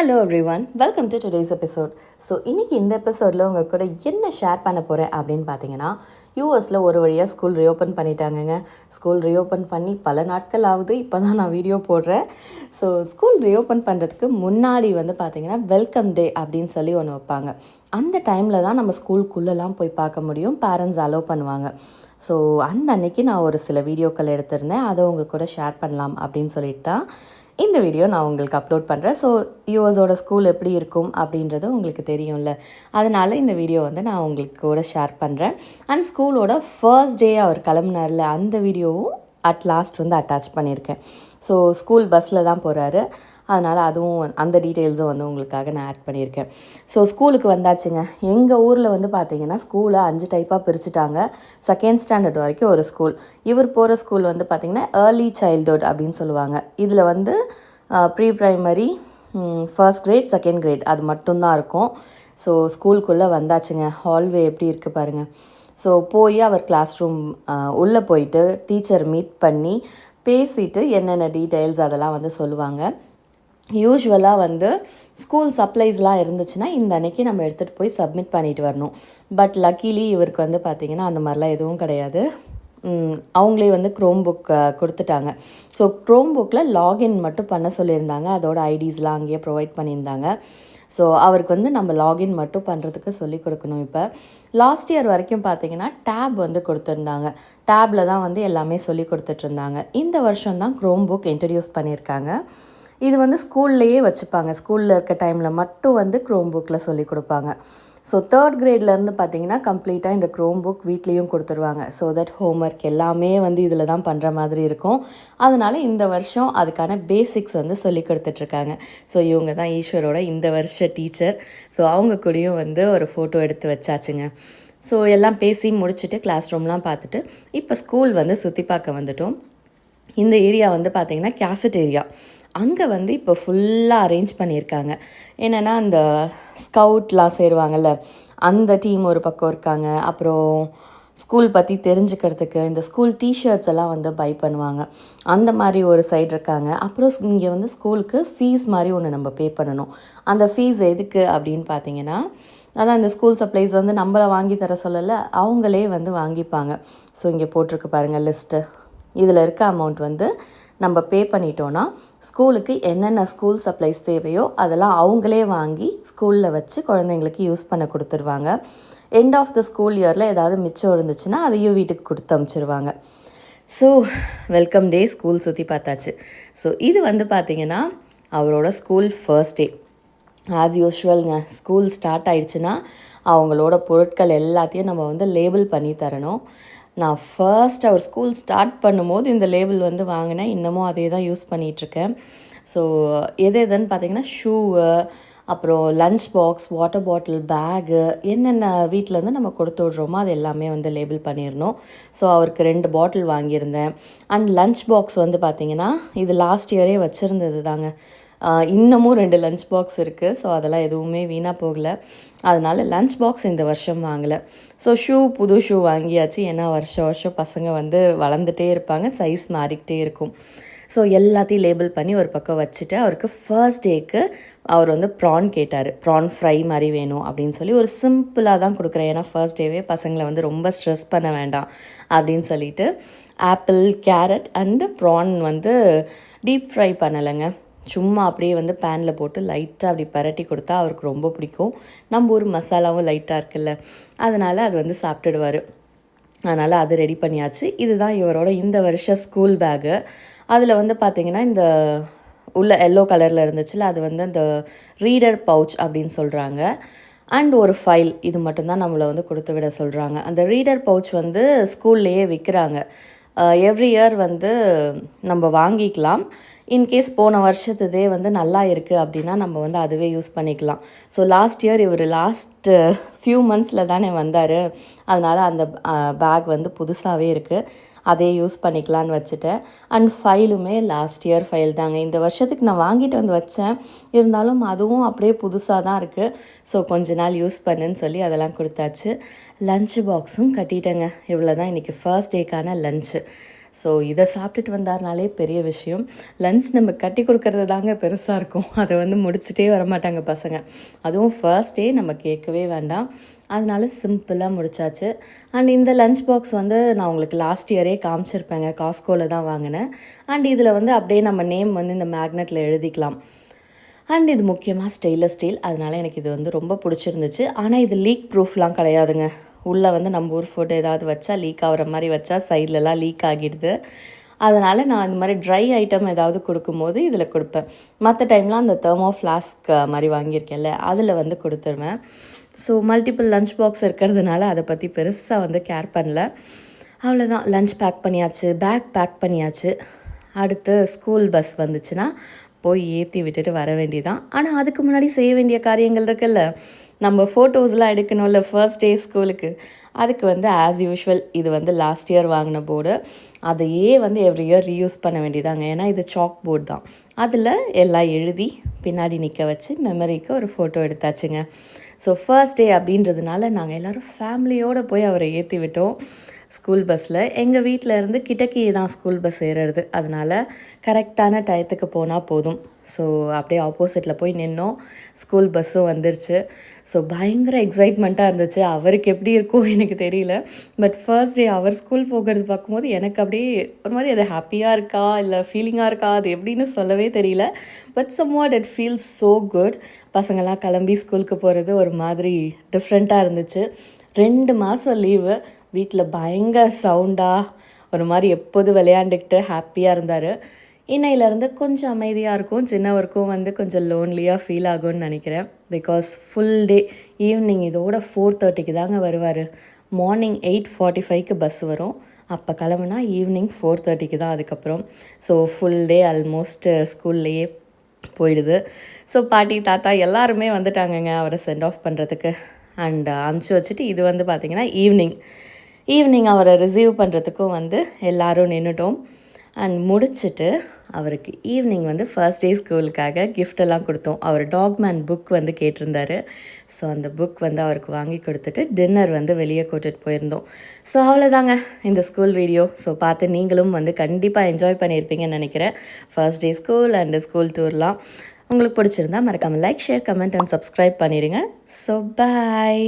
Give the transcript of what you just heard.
Hello everyone, welcome to today's episode. So இன்றைக்கி இந்த எபிசோடில் உங்கள் கூட என்ன ஷேர் பண்ண போகிறேன் அப்படின்னு பார்த்தீங்கன்னா, யூஎஸில் ஒரு வழியாக ஸ்கூல் ரீஓப்பன் பண்ணிட்டாங்கங்க. ஸ்கூல் ரீஓப்பன் பண்ணி பல நாட்கள் ஆகுது. இப்போ தான் நான் வீடியோ போடுறேன். ஸோ ஸ்கூல் ரீஓப்பன் பண்ணுறதுக்கு முன்னாடி பார்த்தீங்கன்னா வெல்கம் டே அப்படின்னு சொல்லி ஒன்று வைப்பாங்க. அந்த டைமில் தான் நம்ம ஸ்கூலுக்குள்ளெல்லாம் போய் பார்க்க முடியும், பேரண்ட்ஸ் அலோவ் பண்ணுவாங்க. ஸோ அந்த அன்னைக்கு நான் ஒரு சில வீடியோக்கள் எடுத்திருந்தேன், அதை உங்கள் கூட ஷேர் பண்ணலாம் அப்படின்னு சொல்லிட்டு தான் இந்த வீடியோ நான் உங்களுக்கு அப்லோட் பண்ணுறேன். ஸோ யூஎஸோட ஸ்கூல் எப்படி இருக்கும் அப்படின்றது உங்களுக்கு தெரியும்ல, அதனால் இந்த வீடியோ நான் உங்களுக்கு கூட ஷேர் பண்ணுறேன். அண்ட் ஸ்கூலோட ஃபர்ஸ்ட் டே அவர் கிளம்புனார்ல, அந்த வீடியோவும் அட் லாஸ்ட் அட்டாச் பண்ணியிருக்கேன். ஸோ ஸ்கூல் பஸ்ஸில் தான் போகிறாரு, அதனால் அதுவும் அந்த டீட்டெயில்ஸும் உங்களுக்காக நான் ஆட் பண்ணியிருக்கேன். ஸோ ஸ்கூலுக்கு வந்தாச்சுங்க. எங்கள் ஊரில் பார்த்தீங்கன்னா ஸ்கூலை 5 டைப்பாக பிரிச்சுட்டாங்க. செகண்ட் ஸ்டாண்டர்ட் வரைக்கும் ஒரு ஸ்கூல். இவர் போகிற ஸ்கூல் பார்த்திங்கன்னா ஏர்லி சைல்டுஹுட் அப்படின்னு சொல்லுவாங்க. இதில் pre primary, first grade, second grade அது மட்டும்தான் இருக்கும். ஸோ ஸ்கூலுக்குள்ளே வந்தாச்சுங்க. ஹால்வே எப்படி இருக்குது பாருங்கள். ஸோ போய் அவர் கிளாஸ் ரூம் உள்ளே போயிட்டு டீச்சர் மீட் பண்ணி பேசிட்டு என்னென்ன டீட்டெயில்ஸ் அதெல்லாம் சொல்லுவாங்க. யூஸ்வலாக ஸ்கூல் சப்ளைஸ்லாம் இருந்துச்சுன்னா இந்த அன்னைக்கு நம்ம எடுத்துகிட்டு போய் சப்மிட் பண்ணிட்டு வரணும். பட் லக்கிலி இவருக்கு பார்த்திங்கன்னா அந்த மாதிரிலாம் எதுவும் கிடையாது. அவங்களே க்ரோம் புக் கொடுத்துட்டாங்க. ஸோ க்ரோம் புக்கில் லாகின் மட்டும் பண்ண சொல்லியிருந்தாங்க. அதோட ஐடிஸ்லாம் அங்கேயே ப்ரொவைட் பண்ணியிருந்தாங்க. ஸோ அவருக்கு நம்ம லாகின் மட்டும் பண்ணுறதுக்கு சொல்லி கொடுக்கணும். இப்போ லாஸ்ட் இயர் வரைக்கும் பார்த்திங்கன்னா டேப் கொடுத்துருந்தாங்க. டேப்பில் தான் எல்லாமே சொல்லி கொடுத்துட்ருந்தாங்க. இந்த வருஷம் தான் க்ரோம் புக் இன்ட்ரடியூஸ் பண்ணியிருக்காங்க. இது ஸ்கூல்லையே வச்சுப்பாங்க. ஸ்கூலில் இருக்க டைமில் மட்டும் க்ரோம் புக்கில் சொல்லி கொடுப்பாங்க. ஸோ தேர்ட் கிரேட்லேருந்து பார்த்திங்கன்னா கம்ப்ளீட்டாக இந்த க்ரோம் புக் வீட்லேயும் கொடுத்துருவாங்க. ஸோ தட் ஹோம்ஒர்க் எல்லாமே இதில் தான் பண்ணுற மாதிரி இருக்கும். அதனால் இந்த வருஷம் அதுக்கான பேசிக்ஸ் சொல்லி கொடுத்துட்ருக்காங்க. ஸோ இவங்க தான் ஈஸ்வரோட இந்த வருஷ டீச்சர். ஸோ அவங்க கூடயும் ஒரு ஃபோட்டோ எடுத்து வச்சாச்சுங்க. ஸோ எல்லாம் பேசி முடிச்சுட்டு கிளாஸ் ரூம்லாம் பார்த்துட்டு இப்போ ஸ்கூல் சுற்றி பார்க்க வந்துட்டோம். இந்த ஏரியா பார்த்திங்கன்னா கேஃபெட்டேரியா. அங்கே இப்போ ஃபுல்லாக அரேஞ்ச் பண்ணியிருக்காங்க. என்னென்னா அந்த ஸ்கவுட்லாம் சேருவாங்கள்ல, அந்த டீம் ஒரு பக்கம் இருக்காங்க. அப்புறம் ஸ்கூல் பற்றி தெரிஞ்சுக்கிறதுக்கு இந்த ஸ்கூல் டிஷர்ட்ஸ் எல்லாம் பை பண்ணுவாங்க, அந்த மாதிரி ஒரு சைடு இருக்காங்க. அப்புறம் இங்கே ஸ்கூலுக்கு ஃபீஸ் மாதிரி ஒன்று நம்ம பே பண்ணணும். அந்த ஃபீஸ் எதுக்கு அப்படின்னு பார்த்தீங்கன்னா, அதான் இந்த ஸ்கூல் சப்ளைஸ் நம்மளை வாங்கி தர சொல்லலை, அவங்களே வாங்கிப்பாங்க. ஸோ இங்கே போட்டிருக்கு பாருங்கள் லிஸ்ட்டு. இதில் இருக்க அமௌண்ட் நம்ம பே பண்ணிட்டோன்னா ஸ்கூலுக்கு என்னென்ன ஸ்கூல் சப்ளைஸ் தேவையோ அதெல்லாம் அவங்களே வாங்கி ஸ்கூலில் வச்சு குழந்தைங்களுக்கு யூஸ் பண்ண கொடுத்துருவாங்க. எண்ட் ஆஃப் த ஸ்கூல் இயரில் ஏதாவது மிச்சம் இருந்துச்சுன்னா அதையும் வீட்டுக்கு கொடுத்து அனுப்பிச்சிருவாங்க. ஸோ வெல்கம் டே ஸ்கூல் சுற்றி பார்த்தாச்சு. ஸோ இது பார்த்திங்கன்னா அவரோட ஸ்கூல் ஃபர்ஸ்ட் டே. ஆஸ் யூஷுவல்ங்க, ஸ்கூல் ஸ்டார்ட் ஆகிடுச்சுன்னா அவங்களோட பொருட்கள் எல்லாத்தையும் நம்ம லேபிள் பண்ணி தரணும். நான் ஃபர்ஸ்ட் அவர் ஸ்கூல் ஸ்டார்ட் பண்ணும்போது இந்த லேபிள் வாங்கினேன். இன்னமும் அதே தான் யூஸ் பண்ணிகிட்ருக்கேன். ஸோ எதுன்னு பார்த்திங்கன்னா ஷூவு, அப்புறம் lunch box, water bottle, bag, என்னென்ன வீட்டிலேருந்து நம்ம கொடுத்து விட்றோமோ அது எல்லாமே லேபிள் பண்ணிடணும். ஸோ அவருக்கு 2 பாட்டில் வாங்கியிருந்தேன். அண்ட் லன்ச் பாக்ஸ் பார்த்திங்கன்னா இது லாஸ்ட் இயரே வச்சுருந்தது தாங்க. இன்னமும் 2 லன்ச் பாக்ஸ் இருக்குது. ஸோ அதெல்லாம் எதுவுமே வீணாக போகலை. அதனால் லன்ச் பாக்ஸ் இந்த வருஷம் வாங்கலை. ஸோ புது ஷூ வாங்கியாச்சு. ஏன்னா வருஷம் பசங்க வளர்ந்துட்டே இருப்பாங்க, சைஸ் மாறிக்கிட்டே இருக்கும். ஸோ எல்லாத்தையும் லேபிள் பண்ணி ஒரு பக்கம் வச்சுட்டு அவருக்கு ஃபர்ஸ்ட் டேக்கு அவர் ப்ரான் கேட்டார். ப்ரான் ஃப்ரை மாதிரி வேணும் அப்படின்னு சொல்லி ஒரு சிம்பிளாக தான் கொடுக்குறேன். ஏன்னா ஃபர்ஸ்ட் டேவே பசங்களை ரொம்ப ஸ்ட்ரெஸ் பண்ண வேண்டாம் அப்படின்னு சொல்லிட்டு apple, carrot and prawn deep fry பண்ணலைங்க. சும்மா அப்படியே பேனில் போட்டு லைட்டாக அப்படி பரட்டி கொடுத்தா அவருக்கு ரொம்ப பிடிக்கும். நம்ம ஊர் மசாலாவும் லைட்டாக இருக்குல்ல, அதனால் அது சாப்பிட்டுடுவார். அதனால் அது ரெடி பண்ணியாச்சு. இதுதான் இவரோட இந்த வருஷ ஸ்கூல் பேகு. அதில் பார்த்திங்கன்னா இந்த உள்ள எல்லோ கலரில் இருந்துச்சுல, அது அந்த ரீடர் பவுச் அப்படின்னு சொல்கிறாங்க. அண்ட் ஒரு ஃபைல், இது மட்டும்தான் நம்மளை கொடுத்து விட சொல்கிறாங்க. அந்த ரீடர் பவுச் ஸ்கூல்லையே விற்கிறாங்க. எவ்ரி இயர் நம்ம வாங்கிக்கலாம். இன்கேஸ் போன வருஷத்துதே நல்லா இருக்குது அப்படின்னா நம்ம அதுவே யூஸ் பண்ணிக்கலாம். ஸோ லாஸ்ட் இயர் இவர் லாஸ்ட்டு ஃபியூ மந்த்ஸில் தானே வந்தார். அதனால் அந்த பேக் புதுசாகவே இருக்குது, அதே யூஸ் பண்ணிக்கலான்னு வச்சுட்டேன். அண்ட் ஃபைலுமே லாஸ்ட் இயர் ஃபைல் தாங்க. இந்த வருஷத்துக்கு நான் வாங்கிட்டு வச்சேன், இருந்தாலும் அதுவும் அப்படியே புதுசாக தான் இருக்குது. ஸோ கொஞ்ச நாள் யூஸ் பண்ணுன்னு சொல்லி அதெல்லாம் கொடுத்தாச்சு. லன்ச் பாக்ஸும் கட்டிட்டேங்க. இவ்வளோ தான் இன்றைக்கி ஃபர்ஸ்ட் டேக்கான லன்ச்சு. ஸோ இதை சாப்பிட்டுட்டு வந்தாருனாலே பெரிய விஷயம். லன்ச் நம்ம கட்டி கொடுக்கறது தாங்க பெருசாக இருக்கும். அதை வந்து முடிச்சுட்டே வரமாட்டாங்க பசங்க. அதுவும் ஃபர்ஸ்ட் டே நம்ம கேட்கவே வேண்டாம். அதனால சிம்பிளாக முடிச்சாச்சு. அண்ட் இந்த லன்ச் பாக்ஸ் வந்து நான் உங்களுக்கு லாஸ்ட் இயரே காமிச்சிருப்பேங்க. காஸ்கோவில் தான் வாங்கினேன். அண்ட் இதில் வந்து அப்படியே நம்ம நேம் வந்து இந்த மேக்னெட்டில் எழுதிக்கலாம். அண்ட் இது முக்கியமாக ஸ்டெயின்லெஸ் ஸ்டீல். அதனால் எனக்கு இது வந்து ரொம்ப பிடிச்சிருந்துச்சு. ஆனால் இது லீக் ப்ரூஃப்லாம் கிடையாதுங்க. உள்ளே வந்து நம்ம ஊர் ஃபுட் ஏதாவது வச்சா லீக் ஆகிற மாதிரி வச்சா சைட்லலாம் லீக் ஆகிடுது. அதனால் நான் இந்த மாதிரி ட்ரை ஐட்டம் ஏதாவது கொடுக்கும்போது இதில் கொடுப்பேன். மற்ற டைம்லாம் அந்த தெர்மோ ஃப்ளாஸ்க் மாதிரி வாங்கியிருக்கேன்ல அதில் வந்து கொடுத்துருவேன். ஸோ மல்டிபிள் லன்ச் பாக்ஸ் இருக்கிறதுனால அதை பற்றி பெருசாக வந்து கேர் பண்ணல. அவ்வளோதான், லன்ச் பேக் பண்ணியாச்சு, பேக் பேக் பண்ணியாச்சு. அடுத்து ஸ்கூல் பஸ் வந்துச்சுன்னா போய் ஏற்றி விட்டுட்டு வர வேண்டியதான். ஆனால் அதுக்கு முன்னாடி செய்ய வேண்டிய காரியங்கள் இருக்குல்ல, நம்ம ஃபோட்டோஸ்லாம் எடுக்கணும்ல ஃபர்ஸ்ட் டே ஸ்கூலுக்கு. அதுக்கு வந்து ஆஸ் யூஷுவல் இது வந்து லாஸ்ட் இயர் வாங்கின போர்டு, அதையே வந்து எவ்ரி இயர் ரீயூஸ் பண்ண வேண்டியதாங்க. ஏன்னா இது சாக் போர்டு தான். அதில் எல்லாம் எழுதி பின்னாடி நிற்க வச்சு மெமரிக்கு ஒரு ஃபோட்டோ எடுத்தாச்சுங்க. ஸோ ஃபர்ஸ்ட் டே அப்படின்றதுனால நாங்கள் எல்லோரும் ஃபேமிலியோடு போய் அவரை ஏற்றி விட்டோம் ஸ்கூல் பஸ்ஸில். எங்கள் வீட்டில் இருந்து கிட்டக்கே தான் ஸ்கூல் பஸ் ஏறுறது. அதனால் கரெக்டான டயத்துக்கு போனால் போதும். ஸோ அப்படியே ஆப்போசிட்டில் போய் நின்னோம். ஸ்கூல் பஸ்ஸும் வந்துருச்சு. ஸோ பயங்கர எக்ஸைட்மெண்ட்டாக இருந்துச்சு. அவருக்கு எப்படி இருக்கும் எனக்கு தெரியல. பட் ஃபர்ஸ்ட் டே அவர் ஸ்கூல் போகிறது பார்க்கும்போது எனக்கு அப்படியே ஒரு மாதிரி அது ஹாப்பியாக இருக்கா இல்லை ஃபீலிங்காக இருக்கா அது எப்படின்னு சொல்லவே தெரியல. But somewhat it feels so good. பசங்கள்லாம் கிளம்பி ஸ்கூலுக்கு போகிறது ஒரு மாதிரி டிஃப்ரெண்ட்டாக இருந்துச்சு. 2 மாதம் லீவு. வீட்டில் பயங்கர சவுண்டாக ஒரு மாதிரி எப்போதும் விளையாண்டுக்கிட்டு ஹாப்பியாக இருந்தார். இன்னையிலேருந்து கொஞ்சம் அமைதியாக இருக்கும். சின்னவருக்கும் வந்து கொஞ்சம் லோன்லியாக ஃபீல் ஆகும்னு நினைக்கிறேன். பிகாஸ் ஃபுல் டே ஈவினிங் இதோட 4:30க்கு தாங்க வருவார். மார்னிங் 8:45க்கு பஸ் வரும். அப்போ கிளம்புனா ஈவினிங் 4:30க்கு தான் அதுக்கப்புறம். ஸோ ஃபுல் டே ஆல்மோஸ்ட் ஸ்கூல்லையே போயிடுது. ஸோ பாட்டி தாத்தா எல்லாருமே வந்துட்டாங்கங்க அவரை சென்ட் ஆஃப் பண்ணுறதுக்கு. அண்ட் அனுப்பிச்சி வச்சுட்டு இது வந்து பார்த்திங்கன்னா ஈவினிங் அவரை ரிசீவ் பண்ணுறதுக்கும் வந்து எல்லோரும் நின்றுட்டோம். அண்ட் முடிச்சுட்டு அவருக்கு ஈவினிங் வந்து ஃபர்ஸ்ட் டே ஸ்கூலுக்காக கிஃப்டெல்லாம் கொடுத்தோம். அவர் டாக்மேன் புக் வந்து கேட்டிருந்தார். ஸோ அந்த புக் வந்து அவருக்கு வாங்கி கொடுத்துட்டு டின்னர் வந்து வெளியே கூட்டிகிட்டு போயிருந்தோம். ஸோ அவ்வளோதாங்க இந்த ஸ்கூல் வீடியோ. ஸோ பார்த்து நீங்களும் வந்து கண்டிப்பாக என்ஜாய் பண்ணியிருப்பீங்கன்னு நினைக்கிறேன். First day school and school டூர்லாம் உங்களுக்கு பிடிச்சிருந்தா மறக்காமல் like, share, comment and subscribe பண்ணிடுங்க. ஸோ பாய்.